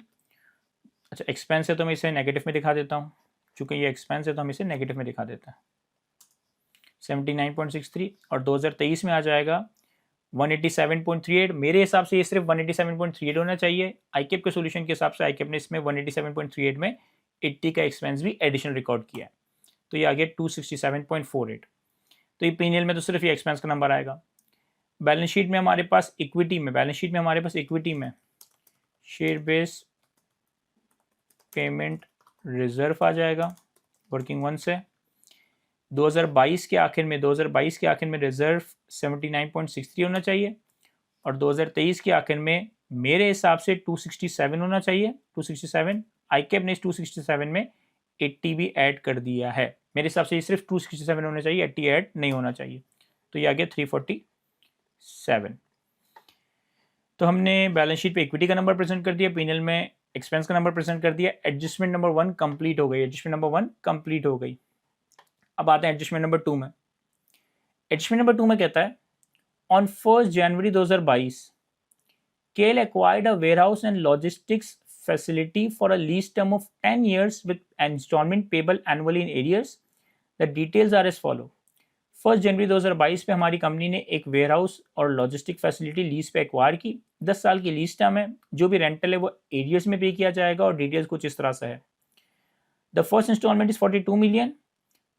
अच्छा, एक्सपेंस है तो मैं इसे नेगेटिव में दिखा देता हूँ, चूँकि ये एक्सपेंस है तो हम इसे नेगेटिव में दिखा देते हैं, 79.63। और 2023 में आ जाएगा 187.38। मेरे हिसाब से ये सिर्फ 187.38 होना चाहिए, ICAP के सोल्यूशन के हिसाब से ICAP ने इसमें 187.38 में 80 का एक्सपेंस भी एडिशनल रिकॉर्ड किया है, तो ये आ गया 267.48। तो ये P&L में तो सिर्फ ये एक्सपेंस का नंबर आएगा। बैलेंस शीट में हमारे पास इक्विटी में शेयर बेस्ड पेमेंट रिजर्व आ जाएगा वर्किंग 1 से। 2022 के आखिर में रिजर्व 79.63 होना चाहिए, और 2023 के आखिर में मेरे हिसाब से 267 होना चाहिए, 267। ICAP ने इस 267 में 80 भी ऐड कर दिया है, मेरे हिसाब से ये सिर्फ 267 होना चाहिए, 80 ऐड नहीं होना चाहिए, तो ये आ गया 347। तो हमने बैलेंस शीट पे इक्विटी का नंबर प्रेजेंट कर दिया, P&L में एक्सपेंस का नंबर प्रेजेंट कर दिया। एडजस्टमेंट नंबर 1 कंप्लीट हो गई, अब आते हैं एडजस्टमेंट नंबर 2 में। एडजस्टमेंट नंबर 2 में कहता है on 1 January 2022 KL acquired a warehouse and logistics facility for a lease term of 10 years with installment payable annually in arrears. The details are as follow. 1 जनवरी 2022 पे हमारी कंपनी ने एक ware house और logistic facility lease पे acquire की। 10 साल की lease term है, जो भी रेंटल है वो एरियर्स में पे किया जाएगा, और डिटेल्स कुछ इस तरह से है। The first instalment is 42 million.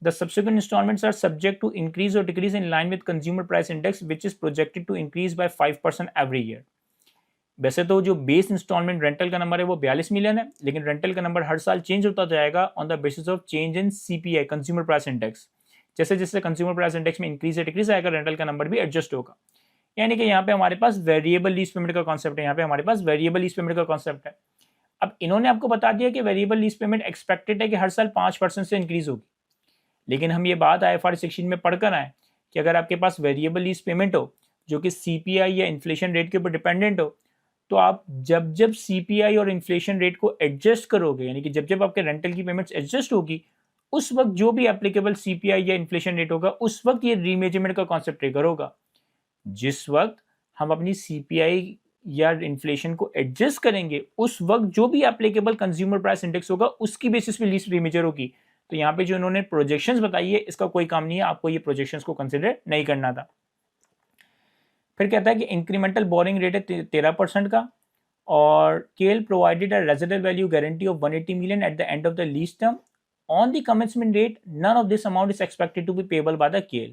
The subsequent instalments are subject to increase और decrease in line with consumer price index which is projected to increase by 5% every year. वैसे तो जो बेस इंस्टॉलमेंट रेंटल का नंबर है वो 42 मिलियन है, लेकिन रेंटल का नंबर हर साल चेंज होता जाएगा on the basis of change in CPI, consumer price index. जैसे जैसे कंज्यूमर प्राइस इंडेक्स में इंक्रीज या डिक्रीज आएगा, रेंटल का नंबर भी एडजस्ट होगा। यानी कि यहाँ पे हमारे पास वेरिएबल लीज पेमेंट का कॉन्सेप्ट है, अब इन्होंने आपको बता दिया कि वेरिएबल लीज पेमेंट एक्सपेक्टेड है कि हर साल 5% से इंक्रीज होगी, लेकिन हम ये बात IFRS 16 में पढ़कर आए कि अगर आपके पास वेरिएबल लीज पेमेंट हो जो कि CPI या इन्फ्लेशन रेट के ऊपर डिपेंडेंट हो, तो आप जब जब CPI और इन्फ्लेशन रेट को एडजस्ट करोगे, यानी कि जब जब आपके रेंटल की पेमेंट्स एडजस्ट होगी, उस वक्त जो भी एप्लीकेबल CPI या इन्फ्लेशन रेट होगा, उस वक्त ये रीमेजरमेंट का कॉन्सेप्ट ट्रिगर होगा। जिस वक्त हम अपनी CPI या इन्फ्लेशन को एडजस्ट करेंगे, उस वक्त जो भी एप्लीकेबल कंज्यूमर प्राइस इंडेक्स होगा, उसकी बेसिस पे लीज रीमेजर होगी। तो यहाँ पे जो इन्होंने प्रोजेक्शंस बताई है, इसका कोई काम नहीं है, आपको ये प्रोजेक्शंस को कंसिडर नहीं करना था। फिर कहता है कि इंक्रीमेंटल बोरिंग रेट है 13% का, और KL provided a residual value guarantee of 180 million at the end of the lease term. On the commencement date none of this amount is expected to be payable by the KL।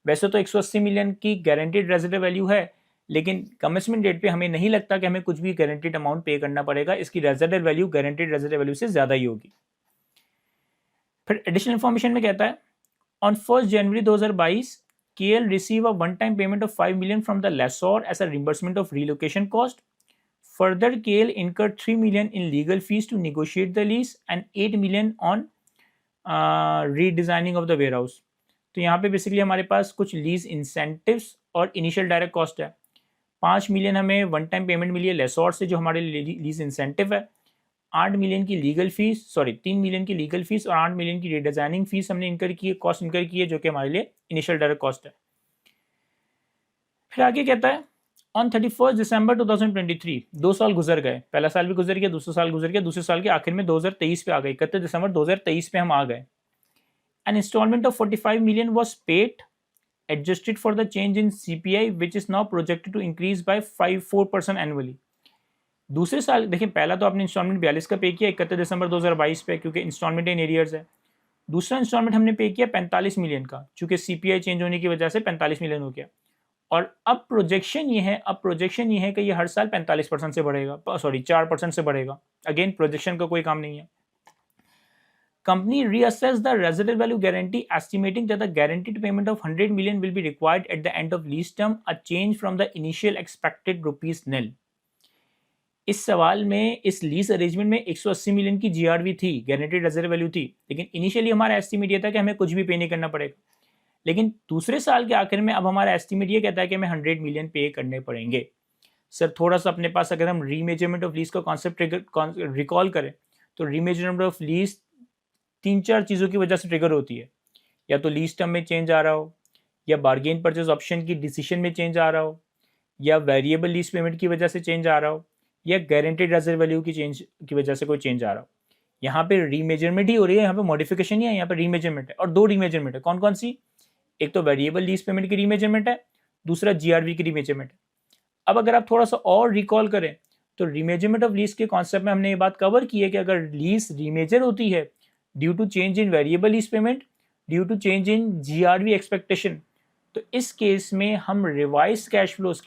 वैसे तो 180 million की guaranteed residual value है, लेकिन commencement date पे हमें नहीं लगता कि हमें कुछ भी गारंटीड अमाउंट पे करना पड़ेगा, इसकी residual value guaranteed residual value से ज़्यादा ही होगी। फिर एडिशनल इन्फॉर्मेशन में कहता है on 1 January 2022 KL receive a one-time payment of 5 million from the lessor as a reimbursement of relocation cost. Further, KL incurred 3 million in legal fees to negotiate the lease and 8 million on redesigning of the warehouse. तो यहाँ पे basically हमारे पास कुछ lease incentives और initial direct cost है। 5 million हमें one time payment मिली है लेसोर से, जो हमारे लीज इंसेंटिव है। 8 मिलियन की लीगल फीस, 3 मिलियन की लीगल फीस और 8 मिलियन की रीडिजाइनिंग फीस हमने इनकर की है, कॉस्ट इनकर की है, जो कि हमारे लिए इनिशियल डायरेक्ट कॉस्ट है। फिर आगे कहता है ऑन 31 दिसंबर 2023 2 साल गुजर गए, पहला साल भी गुजर गया, दूसरा साल गुजर गया, दूसरे साल के आखिर में 2023 पे आ गए, 31 दिसंबर 2023 पे हम आ गए। An instalment of 45 million was paid adjusted for the change in CPI which is now projected to increase by 4% annually. दूसरे साल देखिए, पहला तो आपने इंस्टॉलमेंट 42 का पे किया 31 दिसंबर 2022 पे, क्योंकि इंस्टॉलमेंट इन एरियर्स है। दूसरा इंस्टॉलमेंट हमने पे किया 45 मिलियन का, चूंकि सीपीआई चेंज होने की वजह से 45 मिलियन हो गया। और अब प्रोजेक्शन ये है कि ये हर साल 45% से बढ़ेगा, सॉरी 4% से बढ़ेगा। अगेन प्रोजेक्शन का कोई काम नहीं है। Company reassess the residual value guarantee, estimating that the guaranteed payment of 100 million will be required at the end of lease term, a change from the initial expected rupees nil। इस सवाल में, इस lease arrangement में 180 million की GRV थी, guaranteed reserve value थी, लेकिन initially हमारा एस्टिमेट ये था कि हमें कुछ भी पे नहीं करना पड़ेगा। लेकिन दूसरे साल के आखिर में अब हमारा एस्टिमेट ये कहता है कि हमें 100 मिलियन पे करने पड़ेंगे। सर थोड़ा सा अपने पास अगर हम रीमेजरमेंट ऑफ लीज का कॉन्सेप्ट रिकॉल करें, तो रीमेजरमेंट ऑफ लीज 3-4 चीज़ों की वजह से ट्रिगर होती है। या तो लीज टर्म में चेंज आ रहा हो, या बार्गेन परचेज ऑप्शन की डिसीजन में चेंज आ रहा हो, या वेरिएबल लीज पेमेंट की वजह से चेंज आ रहा हो, या गारंटेड रिजर्व वैल्यू की चेंज की वजह से कोई चेंज आ रहा हो। यहाँ पे रीमेजरमेंट ही हो रही है, यहाँ पे मॉडिफिकेशन ही है, यहाँ पे रीमेजरमेंट है। और 2 रीमेजरमेंट है, कौन कौन सी? एक तो वेरिएबल लीज पेमेंट की रीमेजरमेंट है, दूसरा जीआरवी की रीमेजरमेंट है। अब अगर आप थोड़ा सा और रिकॉल करें, तो रीमेजरमेंट ऑफ लीज के कॉन्सेप्ट में हमने ये बात कवर की है कि अगर लीज रीमेजर होती है due to change in variable lease payment, due to change in GRV expectation, तो इस केस में हम रिवाइज कैश फ्लोज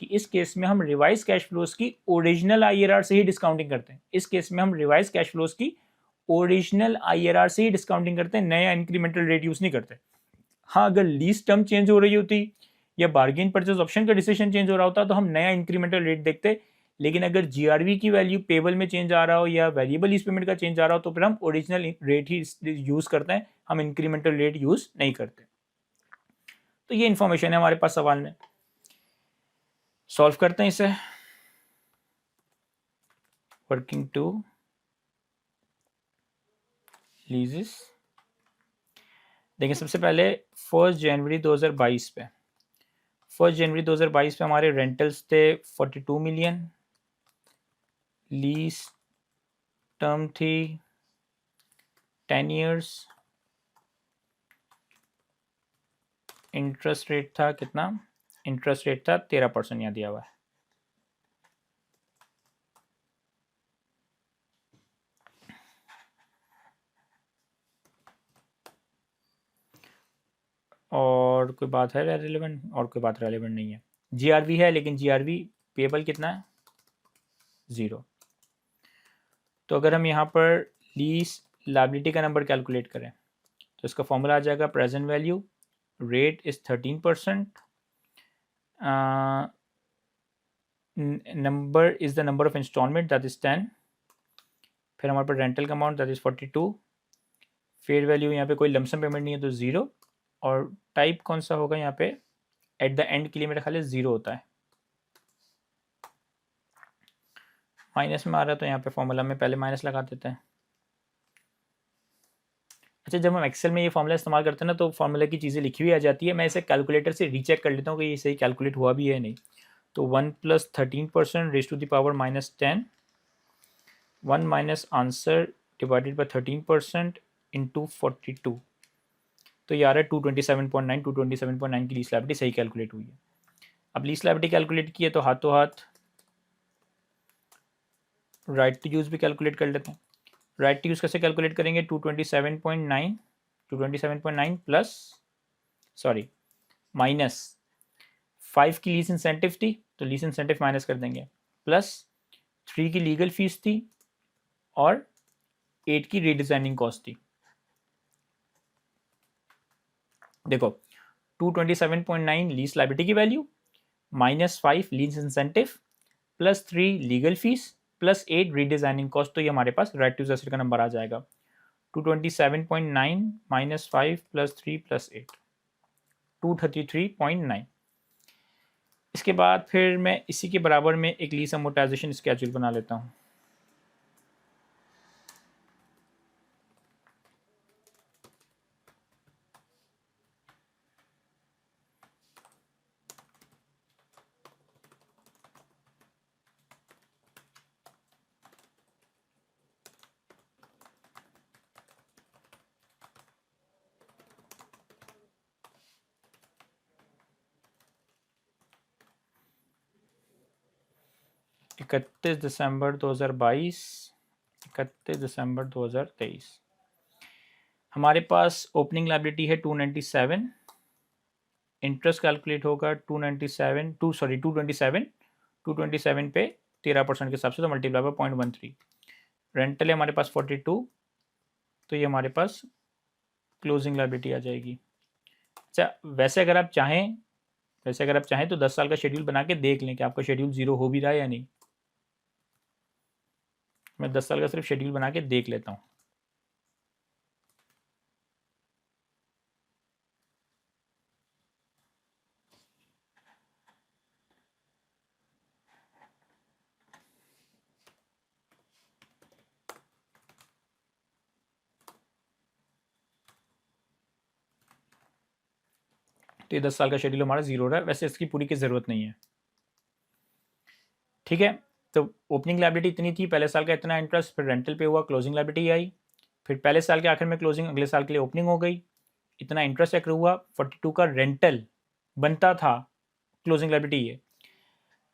की ओरिजिनल आईआरआर से ही डिस्काउंटिंग करते हैं। इस केस में हम रिवाइज कैश फ्लोज की ओरिजिनल आईआरआर से ही डिस्काउंटिंग करते हैं, नया इंक्रीमेंटल रेट यूज नहीं करते। हाँ, अगर लीज टर्म चेंज हो रही होती या बार्गेन परचेज ऑप्शन का डिसीजन चेंज हो रहा होता तो हम नया इंक्रीमेंटल रेट देखते। लेकिन अगर जीआरवी की वैल्यू पेबल में चेंज आ रहा हो या वेरिएबल लीज पेमेंट का चेंज आ रहा हो, तो फिर हम ओरिजिनल रेट ही यूज करते हैं, हम इंक्रीमेंटल रेट यूज नहीं करते। तो ये इंफॉर्मेशन है हमारे पास सवाल में। सॉल्व करते हैं इसे। Working two leases. देखिए सबसे पहले 1 जनवरी 2022 पे, 1 जनवरी 2022 पे हमारे रेंटल्स थे 42 मिलियन, लीज टर्म थी 10 ईयर्स, इंटरेस्ट रेट था कितना? इंटरेस्ट रेट था 13%, यहाँ दिया हुआ है। और कोई बात है रेलेवेंट? और कोई बात रेलेवेंट नहीं है। जीआरवी है, लेकिन जीआरवी पेबल कितना है? 0। तो अगर हम यहाँ पर लीज लायबिलिटी का नंबर कैलकुलेट करें, तो इसका फॉर्मूला आ जाएगा present value, rate is 13%, number is the number of instalment that is 10, फिर हमारे पास रेंटल का amount that is 42, fair value यहाँ पे कोई लमसम पेमेंट नहीं है तो 0, और टाइप कौन सा होगा यहाँ पे? एट द एंड के लिए मेरा ख्याल है 0 होता है। माइनस में आ रहा है तो यहाँ पे फॉर्मूला में पहले माइनस लगा देते हैं। अच्छा, जब हम एक्सेल में ये फॉर्मूला इस्तेमाल करते हैं ना, तो फॉर्मूला की चीज़ें लिखी हुई आ जाती है, मैं इसे कैलकुलेटर से रीचेक कर लेता हूँ कि ये सही कैलकुलेट हुआ भी है नहीं। तो 1 + 13% raise to the power -10, 1 minus answer divided by 13% into 42, तो ये आ रहा है 227.9। 227.9 की लीज लायबिलिटी सही कैलकुलेट हुई है। अब लीज लायबिलिटी कैलकुलेट की है तो हाथों हाथ राइट टू यूज़ भी कैलकुलेट कर लेते हैं। राइट टू यूज़ कैसे कैलकुलेट करेंगे? 227.9 प्लस माइनस 5 की लीज इंसेंटिव थी, तो लीज इंसेंटिव माइनस कर देंगे, प्लस 3 की लीगल फीस थी और 8 की रीडिजाइनिंग कॉस्ट थी। देखो 227.9 लीज लायबिलिटी की value, -5 lease incentive, plus 3 legal fees, plus 8 redesigning cost, तो ये हमारे पास राइट टू यूज एसेट का नंबर आ जाएगा 227.9 -5 + 3 + 8, 233.9। इसके बाद फिर मैं इसी के बराबर में एक लीज अमोर्टाइजेशन स्केड्यूल बना लेता हूँ। 31 दिसंबर 2022, 31 दिसंबर 2023। हमारे पास ओपनिंग लायबिलिटी है 297, इंटरेस्ट कैलकुलेट होगा 227 पे 13% के हिसाब से, तो मल्टीप्लाई बाय 0.13। रेंटल है हमारे पास 42, तो ये हमारे पास क्लोजिंग लायबिलिटी आ जाएगी। अच्छा, वैसे अगर आप चाहें तो 10 साल का शेड्यूल बना के देख लें कि आपका शेड्यूल जीरो हो भी रहा है या नहीं। मैं 10 साल का सिर्फ शेड्यूल बना के देख लेता हूँ। तो ये 10 साल का शेड्यूल हमारा जीरो रहा है, वैसे इसकी पूरी की ज़रूरत नहीं है। ठीक है, तो ओपनिंग लायबिलिटी इतनी थी, पहले साल का इतना इंटरेस्ट, फिर रेंटल पे हुआ, क्लोजिंग लायबिलिटी आई, फिर पहले साल के आखिर में क्लोजिंग, अगले साल के लिए ओपनिंग हो गई, इतना इंटरेस्ट एक्र हुआ, 42 का रेंटल बनता था, क्लोजिंग लायबिलिटी है।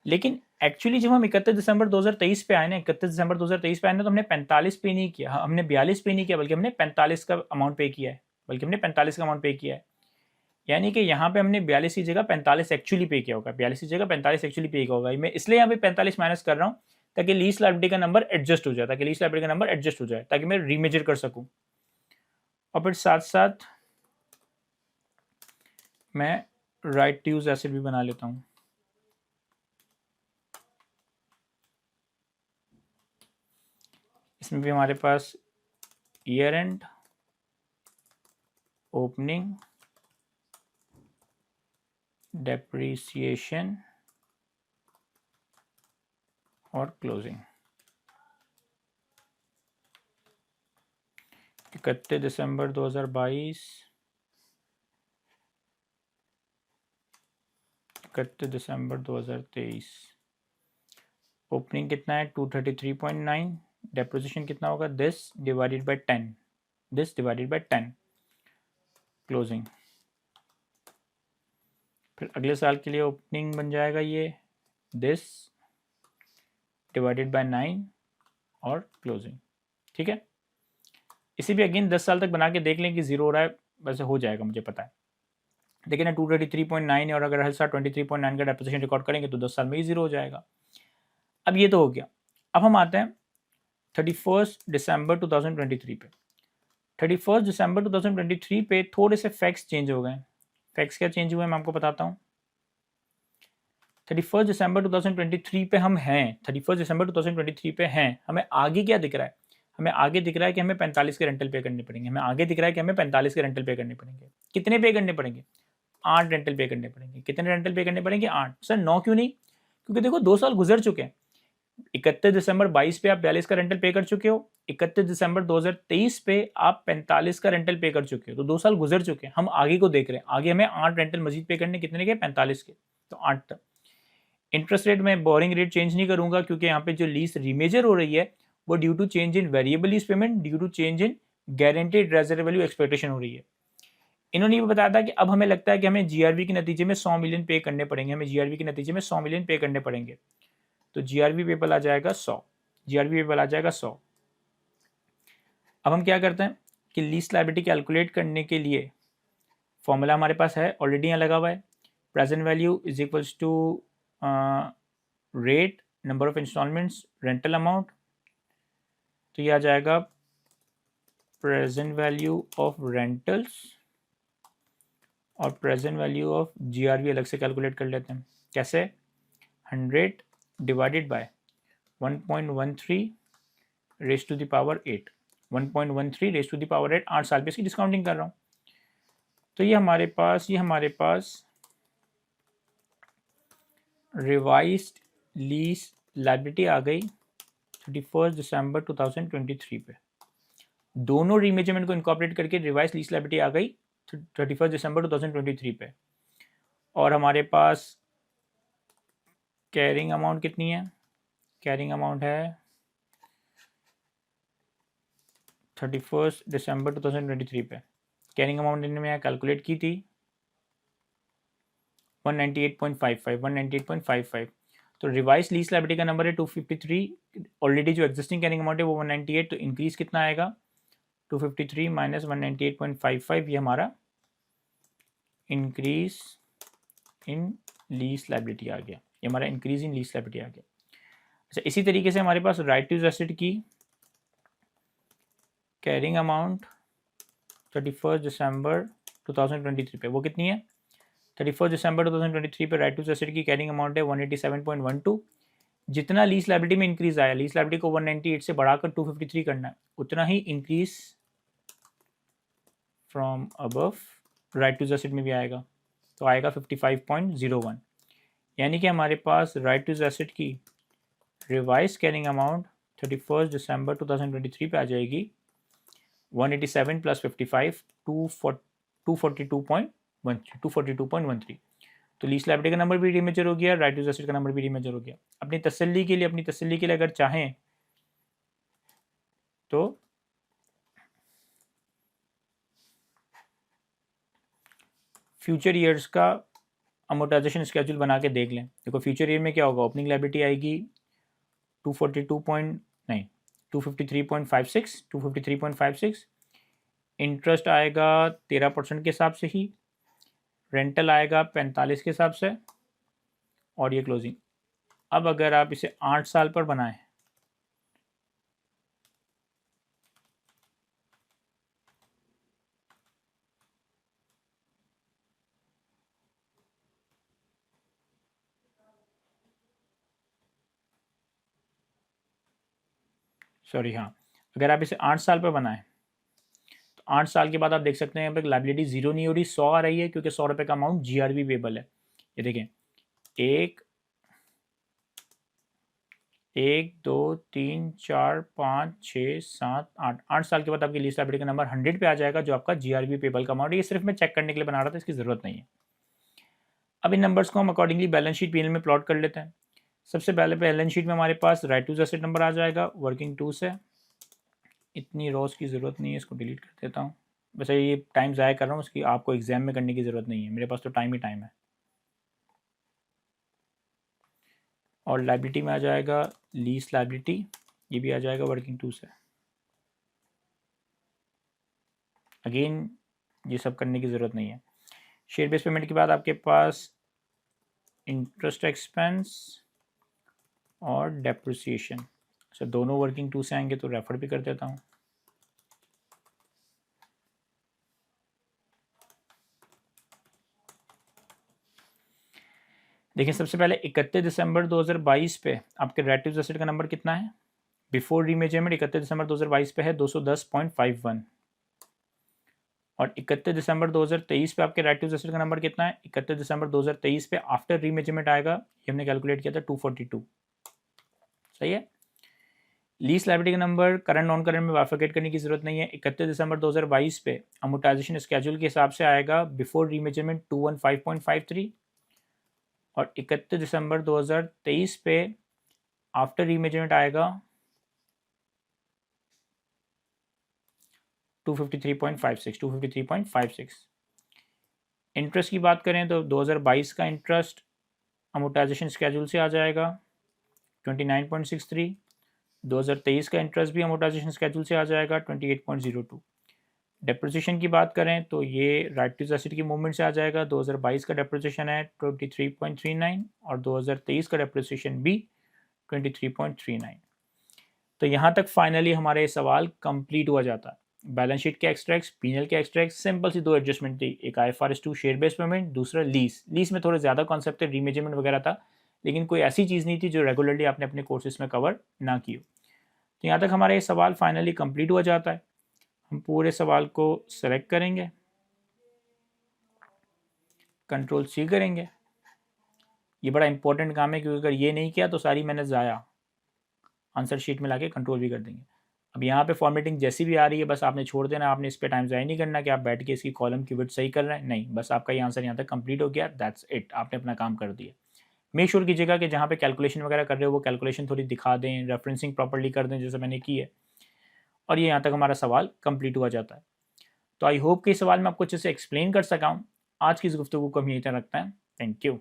लेकिन एक्चुअली जब हम 31 दिसंबर 2023 पे आए ना, 31 दिसंबर 2023 पे आए ना, तो हमने 45 पे नहीं किया, हमने 42 पे नहीं किया, बल्कि हमने 45 का अमाउंट पे किया है। यानी कि यहाँ पे हमने 42 की जगह 45 एक्चुअली पे किया होगा, 42 की जगह 45 एक्चुअली पे किया होगा। मैं इसलिए यहाँ पे 45 माइनस कर रहा हूँ ताकि लीज लायबिलिटी का नंबर एडजस्ट हो जाए, ताकि मैं रीमेजर कर सकूँ। और फिर साथ साथ मैं राइट टू यूज एसेट भी बना लेता हूँ। इसमें भी हमारे पास ईयर एंड, ओपनिंग, डेप्रिसिएशन और क्लोजिंग। 31 दिसंबर 2022, 31 दिसंबर 2023। ओपनिंग कितना है 233.9, डेप्रिसिएशन कितना होगा दिस डिवाइडेड बाय 10, क्लोजिंग। फिर अगले साल के लिए ओपनिंग बन जाएगा ये दिस डिवाइडेड बाय 9 और क्लोजिंग। ठीक है, इसी भी अगेन 10 साल तक बना के देख लें कि जीरो हो रहा है, वैसे हो जाएगा मुझे पता है। लेकिन 233.9 है और अगर हर साल 23.9 का डेप्रिसिएशन रिकॉर्ड करेंगे तो 10 साल में ही जीरो हो जाएगा। अब ये तो हो गया। अब हम आते हैं 31 दिसंबर 2023 पे। 31 दिसंबर 2023 पे थोड़े से फैक्ट्स चेंज हो गए। फैक्ट्स क्या चेंज हुए मैं आपको बताता हूँ। 31 दिसंबर 2023 पे हम हैं, 31 दिसंबर 2023 पे हैं। हमें आगे क्या दिख रहा है? हमें आगे दिख रहा है कि हमें 45 के रेंटल पे करने पड़ेंगे। हमें आगे दिख रहा है कि हमें 45 के रेंटल पे करने पड़ेंगे। कितने पे करने पड़ेंगे? 8 रेंटल पे करने पड़ेंगे। कितने रेंटल पे करने पड़ेंगे? 8। सर 9 क्यों नहीं? क्योंकि देखो 2 साल गुजर चुके हैं। 31 दिसंबर 22 पे आप 42 का रेंटल पे कर चुके हो, 31 दिसंबर 2023 पे आप 45 का रेंटल पे कर चुके हो, तो 2 साल गुजर चुके हैं। हम आगे को देख रहे हैं, आगे हमें 8 रेंटल मजीद पे करने, कितने के? 45 के, तो 8 तक। इंटरेस्ट रेट में बोरिंग रेट चेंज नहीं करूंगा क्योंकि यहाँ पे जो लीज रिमेजर हो रही है वो due to change in variable lease payment, due to change in guaranteed reserve value expectation हो रही है। इन्होंने ये बताया था कि अब हमें लगता है कि हमें जीआरवी के नतीजे में 100 मिलियन पे करने पड़ेंगे, हमें जीआरवी के नतीजे में 100 मिलियन पे करने पड़ेंगे। तो जीआरवी पेबल आ जाएगा 100, जीआरवी पेबल आ जाएगा 100। अब हम क्या करते हैं कि लीज लायबिलिटी कैलकुलेट करने के लिए फॉर्मूला हमारे पास है, ऑलरेडी यहाँ लगा हुआ है। Present value is equals to rate, number of instalments, rental amount. तो ये आ जाएगा प्रेजेंट वैल्यू ऑफ रेंटल्स और प्रेजेंट वैल्यू ऑफ जीआरवी अलग से कैलकुलेट कर लेते हैं। कैसे? 100 divided by 1.13 raise to the power 8, 1.13 raise to the power 8, 8 साल पे इसकी डिस्काउंटिंग कर रहा हूँ। तो ये हमारे पास रिवाइज्ड लीज लायबिलिटी आ गई 31 दिसंबर 2023 पे। दोनों रीमेजरमेंट को इनकॉर्पोरेट करके रिवाइज लीज लायबिलिटी आ गई 31 दिसंबर 2023 पे। और हमारे पास कैरिंग अमाउंट कितनी है? कैरिंग अमाउंट है 31 दिसंबर 2023 पे। कैरिंग अमाउंट इन्होंने मैं कैलकुलेट की थी 198.55। तो रिवाइज लीज लायबिलिटी का नंबर है 253, ऑलरेडी जो एग्जिस्टिंग कैरिंग अमाउंट है वो 198, तो इंक्रीज कितना आएगा 253 माइनस 198.55, ये हमारा इंक्रीज इन लीज लायबिलिटी आ गया, ये हमारा इंक्रीज इन लीज लायबिलिटी आ गया। अच्छा, इसी तरीके से हमारे पास राइट टू एसेट की कैरिंग अमाउंट 31 दिसंबर 2023 पे वो कितनी है, 31 दिसंबर 2023 पे राइट टू एसेट की कैरिंग अमाउंट है 187.12। जितना लीज लायबिलिटी में इंक्रीज आया, लीज लायबिलिटी को 198 से बढ़ाकर 253 करना है, उतना ही increase from above right to asset में भी आएगा, तो आएगा 55.01। यानी कि हमारे पास राइट टू एसेट की रिवाइज कैरिंग अमाउंट 31 दिसंबर 2023 पे आ जाएगी 187 प्लस 55 242.13। तो लीज लायबिलिटी का नंबर भी रीमेजर हो गया, राइट टू एसेट का नंबर भी रीमेजर हो गया। अपनी तसल्ली के लिए अगर चाहें तो फ्यूचर ईयर्स का अमोर्टाइजेशन स्केड्यूल बना के देख लें। देखो फ्यूचर ईयर में क्या होगा, ओपनिंग लायबिलिटी आएगी 253.56, इंटरेस्ट आएगा 13% के हिसाब से ही, रेंटल आएगा 45 के हिसाब से, और ये क्लोजिंग। अब अगर आप इसे 8 साल पर बनाएं, सॉरी हाँ, अगर आप इसे 8 साल पर बनाएं तो 8 साल के बाद आप देख सकते हैं यहाँ पे लायबिलिटी जीरो नहीं हो रही, 100 आ रही है, क्योंकि 100 रुपये का अमाउंट जीआरबी पेबल है। ये देखें, 1 2 3 4 5 6 7 8, 8 साल के बाद आपकी लीज लायबिलिटी का नंबर 100 पे आ जाएगा, जो आपका जीआरबी पेबल का अमाउंट है। ये सिर्फ मैं चेक करने के लिए बना रहा था, इसकी जरूरत नहीं है। अब इन नंबर्स को हम अकॉर्डिंगली बैलेंस शीट पीएनएल में प्लॉट कर लेते हैं। सबसे पहले बैलेंस शीट में हमारे पास राइट टू एसेट नंबर आ जाएगा वर्किंग 2 से। इतनी रोज की ज़रूरत नहीं है, इसको डिलीट कर देता हूँ। वैसे ये टाइम ज़ाया कर रहा हूँ, उसकी आपको एग्जाम में करने की ज़रूरत नहीं है, मेरे पास तो टाइम ही टाइम है। और लायबिलिटी में आ जाएगा लीज लायबिलिटी, ये भी आ जाएगा वर्किंग 2 से। अगेन ये सब करने की ज़रूरत नहीं है। शेयर बेस पेमेंट के बाद आपके पास इंटरेस्ट एक्सपेंस और डेप्रिसिएशन, अच्छा दोनों वर्किंग 2 से आएंगे, तो रेफर भी कर देता हूँ। देखिए सबसे पहले 31 दिसंबर 2022 पे आपके राइट टू एसेट का नंबर कितना है, बिफोर रीमेजरमेंट 31 दिसंबर 2022 पे है 210.51, और 31 दिसंबर 2023 पे आपके राइट टू एसेट का नंबर कितना है, 31 दिसंबर 2023 पे आफ्टर रीमेजरमेंट आएगा, ये हमने कैलकुलेट किया था 242। सही है। लीज लायबिलिटी का नंबर करंट नॉन करंट में बाइफरकेट करने की जरूरत नहीं है। 31 दिसंबर 2022 पे अमोर्टाइजेशन स्केड्यूल के हिसाब से आएगा बिफोर रीमेजरमेंट 215.53, और 31 दिसंबर 2023 पे आफ्टर रीमेजरमेंट आएगा 253.56। इंटरेस्ट की बात करें तो 2022 का इंटरेस्ट अमोर्टाइजेशन स्केड्यूल से आ जाएगा 29.63, 2023 का इंटरेस्ट भी अमोर्टाइजेशन स्केड्यूल से आ जाएगा 28.02। डेप्रिसिएशन की बात करें तो ये राइट टू एसेट की मूवमेंट से आ जाएगा, 2022 का डेप्रिसिएशन है 23.39 और 2023 का डेप्रिसिएशन भी 23.39। तो यहाँ तक फाइनली हमारा ये सवाल कंप्लीट हुआ जाता है। बैलेंस शीट के एक्सट्रैक्ट्स, पीएनएल के एक्सट्रैक्ट्स, सिंपल सी 2 एडजस्टमेंट थी, एक IFRS 2 शेयर बेस्ड पेमेंट, दूसरा लीज में थोड़े ज़्यादा कॉन्सेप्ट थे, रीमेजरमेंट वगैरह था, लेकिन कोई ऐसी चीज़ नहीं थी जो रेगुलरली आपने अपने कोर्सेज में कवर ना की हो। तो यहाँ तक हमारा ये सवाल फाइनली कंप्लीट हुआ जाता है। हम पूरे सवाल को सेलेक्ट करेंगे, कंट्रोल C करेंगे। ये बड़ा इंपॉर्टेंट काम है, क्योंकि अगर ये नहीं किया तो सारी मेहनत ज़ाया। आंसर शीट में लाके कंट्रोल भी कर देंगे। अब यहाँ पे फॉर्मेटिंग जैसी भी आ रही है, बस आपने छोड़ देना, आपने इस पर टाइम ज़ाया नहीं करना कि आप बैठ के इसकी कॉलम की विड्थ सही कर रहे हैं, नहीं, बस आपका ये आंसर यहाँ तक कंप्लीट हो गया, दैट्स इट, आपने अपना काम कर दिया। मेक श्योर कीजिएगा कि जहाँ पे कैलकुलेशन वगैरह कर रहे हो वो कैलकुलेशन थोड़ी दिखा दें, रेफरेंसिंग प्रॉपर्ली कर दें जैसे मैंने की है, और ये यहाँ तक हमारा सवाल कंप्लीट हुआ जाता है। तो आई होप कि इस सवाल में आपको अच्छे से एक्सप्लेन कर सका हूँ। आज की इस गुफ्तगू को हम यहीं तक रखते हैं। Thank you.